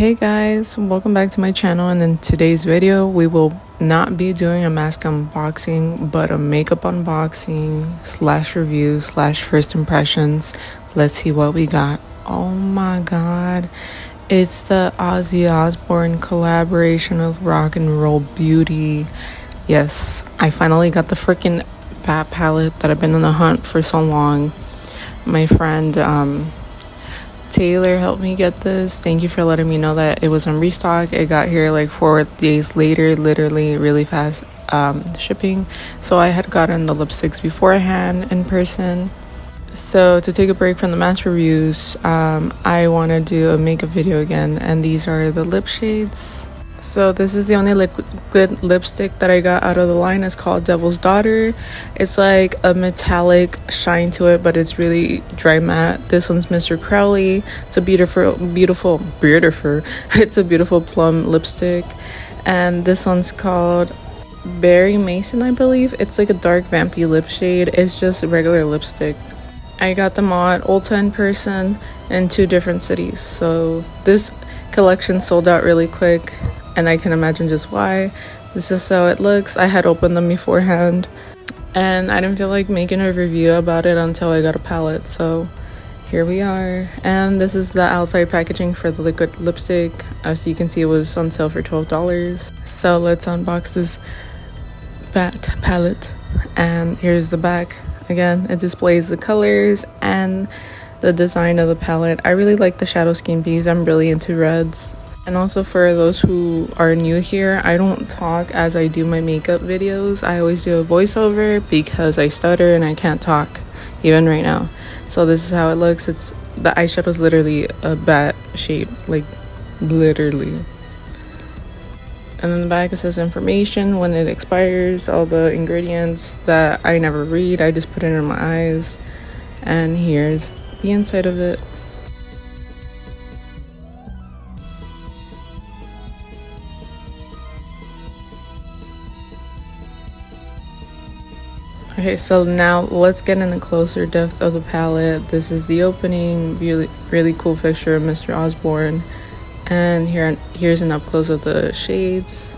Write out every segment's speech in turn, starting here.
Hey guys, welcome back to my channel, and in today's video we will not be doing a mask unboxing but a makeup unboxing slash review slash first impressions. Let's see what we got. Oh my god, it's the Ozzy Osbourne collaboration with Rock and Roll Beauty. Yes, I finally got the freaking bat palette that I've been on the hunt for so long. My friend Taylor helped me get this. Thank you for letting me know that it was on restock. It got here like 4 days later, literally really fast shipping. So I had gotten the lipsticks beforehand in person. So to take a break from the mask reviews, I want to do a makeup video again, and these are the lip shades. So this is the only liquid lipstick that I got out of the line. It's called Devil's Daughter. It's like a metallic shine to it, but it's really dry matte. This one's Mr. Crowley. It's a beautiful it's a beautiful plum lipstick. And this one's called Berry Mason, I believe. It's like a dark vampy lip shade. It's just a regular lipstick. I got them all at Ulta in person in 2 different cities. So this collection sold out really quick, and I can imagine just why. This is how it looks. I had opened them beforehand, and I didn't feel like making a review about it until I got a palette, so here we are. And this is the outside packaging for the liquid lipstick. As you can see, it was on sale for $12. So let's unbox this bat palette, and here's the back. Again, it displays the colors and the design of the palette. I really like the shadow scheme piece. I'm really into reds. And also, for those who are new here, I don't talk as I do my makeup videos. I always do a voiceover because I stutter and I can't talk, even right now. So this is how it looks. It's the eyeshadow is literally a bat shape, like literally. And then the back, it says information, when it expires, all the ingredients that I never read. I just put it in my eyes. And here's the inside of it. Okay, so now let's get in a closer depth of the palette. This is the opening. Really cool picture of Mr. Osbourne, and here's an up close of the shades.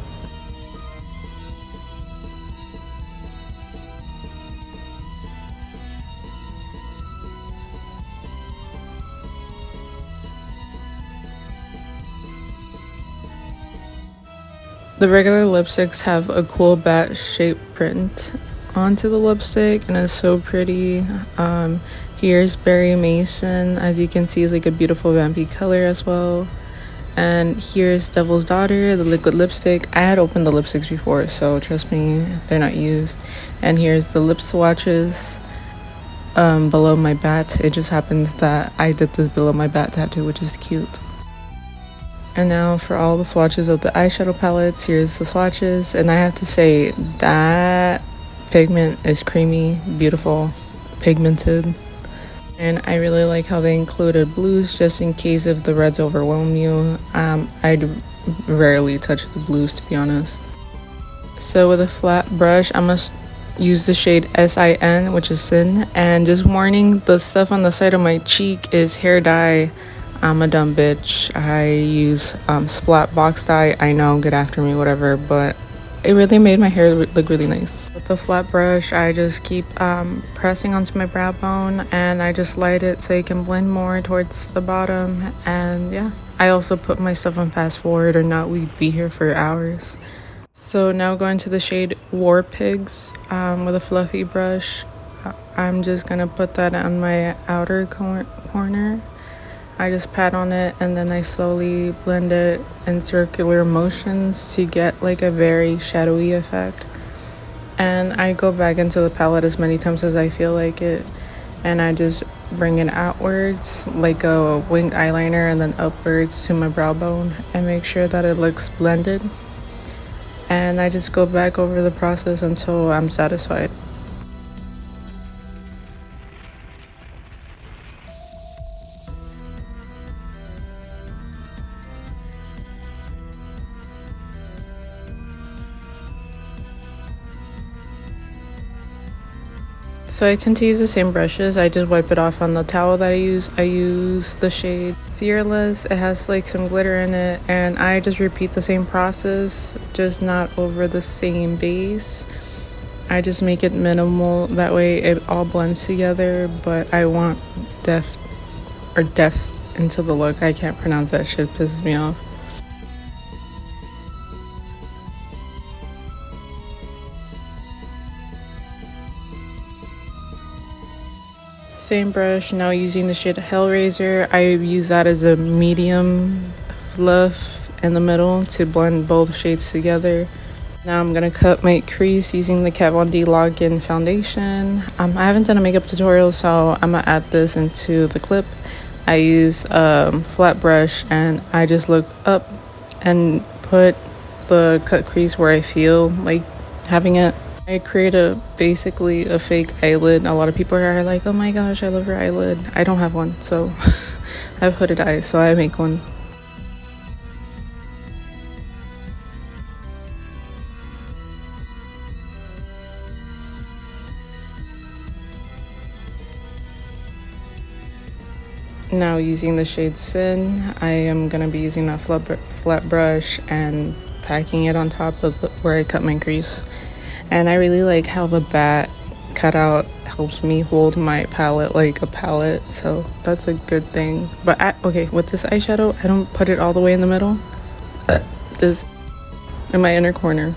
The regular lipsticks have a cool bat shape print onto the lipstick, and it's so pretty. Here's Berry Mason. As you can see, is like a beautiful vampy color as well. And here's Devil's Daughter, the liquid lipstick. I had opened the lipsticks before, so trust me, they're not used. And here's the lip swatches below my bat. It just happens that I did this below my bat tattoo, which is cute. And now for all the swatches of the eyeshadow palettes. Here's the swatches, and I have to say that pigment is creamy, beautiful, pigmented. And I really like how they included blues just in case if the reds overwhelm you. I'd rarely touch the blues, to be honest. So with a flat brush, I must use the shade SIN, which is Sin. And just warning, the stuff on the side of my cheek is hair dye. I'm a dumb bitch. I use Splat box dye. I know, get after me, whatever, but it really made my hair look really nice. With the flat brush, I just keep pressing onto my brow bone, and I just light it so it can blend more towards the bottom. And yeah, I also put my stuff on fast forward, or not, we'd be here for hours. So now going to the shade War Pigs with a fluffy brush. I'm just gonna put that on my outer corner. I just pat on it, and then I slowly blend it in circular motions to get like a very shadowy effect. And I go back into the palette as many times as I feel like it, and I just bring it outwards like a winged eyeliner, and then upwards to my brow bone, and make sure that it looks blended. And I just go back over the process until I'm satisfied. So I tend to use the same brushes. I just wipe it off on the towel that I use. I use the shade Fearless. It has like some glitter in it, and I just repeat the same process, just not over the same base. I just make it minimal, that way it all blends together, but I want depth into the look. I can't pronounce that shit, pisses me off. Same brush, now using the shade Hellraiser. I use that as a medium fluff in the middle to blend both shades together. Now I'm gonna cut my crease using the Kat Von D Login foundation. I haven't done a makeup tutorial, so I'm gonna add this into the clip. I use a flat brush and I just look up and put the cut crease where I feel like having it. I create basically a fake eyelid. A lot of people are like, oh my gosh, I love your eyelid. I don't have one, so I have hooded eyes, so I make one. Now using the shade Sin, I am going to be using that flat brush and packing it on top of where I cut my crease. And I really like how the bat cutout helps me hold my palette like a palette, so that's a good thing. But okay, with this eyeshadow, I don't put it all the way in the middle, just in my inner corner.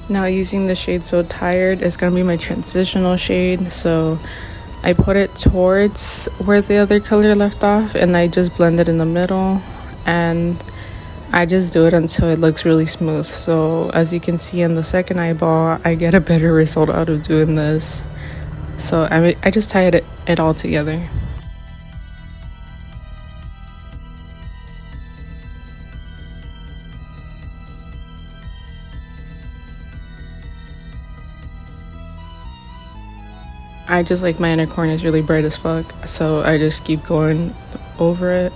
Now using the shade So Tired, it's gonna be my transitional shade, so I put it towards where the other color left off and I just blend it in the middle, and I just do it until it looks really smooth. So as you can see in the second eyeball, I get a better result out of doing this. So I just tied it all together. I just like my inner corner is really bright as fuck, so I just keep going over it.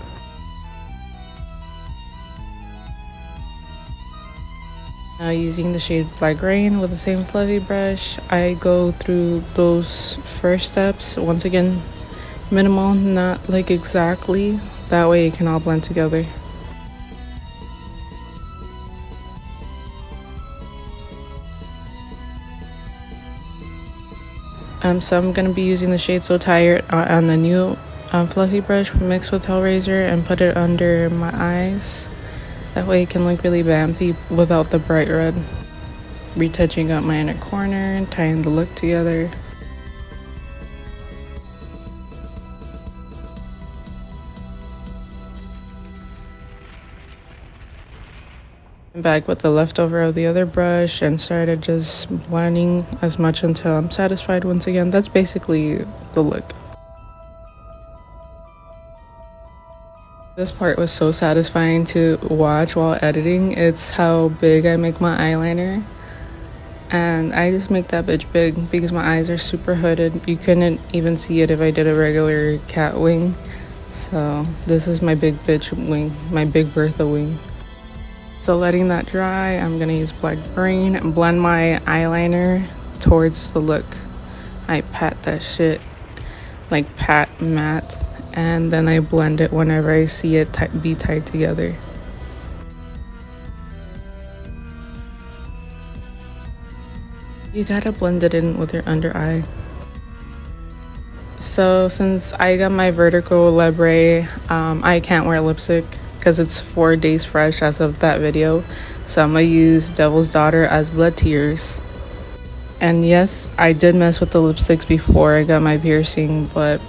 Now using the shade Black Rain with the same fluffy brush, I go through those first steps. Once again, minimal, not like exactly. That way it can all blend together. So I'm going to be using the shade So Tired on the new fluffy brush mixed with Hellraiser and put it under my eyes. That way it can look really vampy without the bright red. Retouching up my inner corner and tying the look together. Back with the leftover of the other brush and started just blending as much until I'm satisfied. Once again, that's basically the look. This part was so satisfying to watch while editing. It's how big I make my eyeliner, and I just make that bitch big because my eyes are super hooded. You couldn't even see it if I did a regular cat wing, so this is my big bitch wing, my big Bertha wing. So letting that dry, I'm gonna use Black Rain and blend my eyeliner towards the look. I pat that shit like pat matte, and then I blend it whenever I see it be tied together. You gotta blend it in with your under eye. So since I got my vertical labre, I can't wear lipstick because it's 4 days fresh as of that video. So I'm gonna use Devil's Daughter as Blood Tears. And yes, I did mess with the lipsticks before I got my piercing, but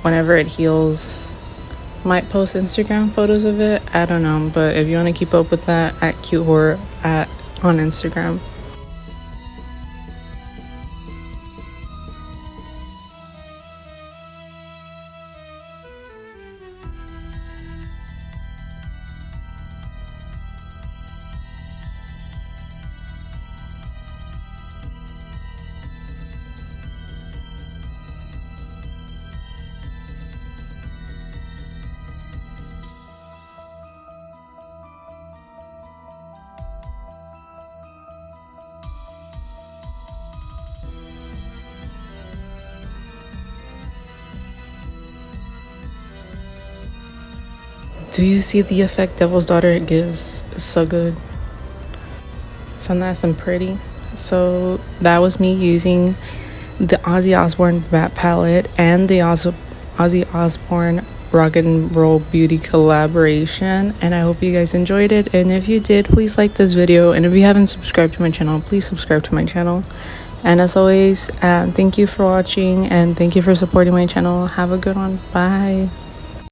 whenever it heals, might post Instagram photos of it, I don't know. But if you want to keep up with that, at cutehorror on Instagram. Do you see the effect Devil's Daughter gives? It's so good. So nice and pretty. So that was me using the Ozzy Osbourne matte palette and the Ozzy Osbourne Rock and Roll Beauty collaboration, and I hope you guys enjoyed it. And if you did, please like this video, and if you haven't subscribed to my channel, please subscribe to my channel. And as always, thank you for watching, and thank you for supporting my channel. Have a good one. Bye.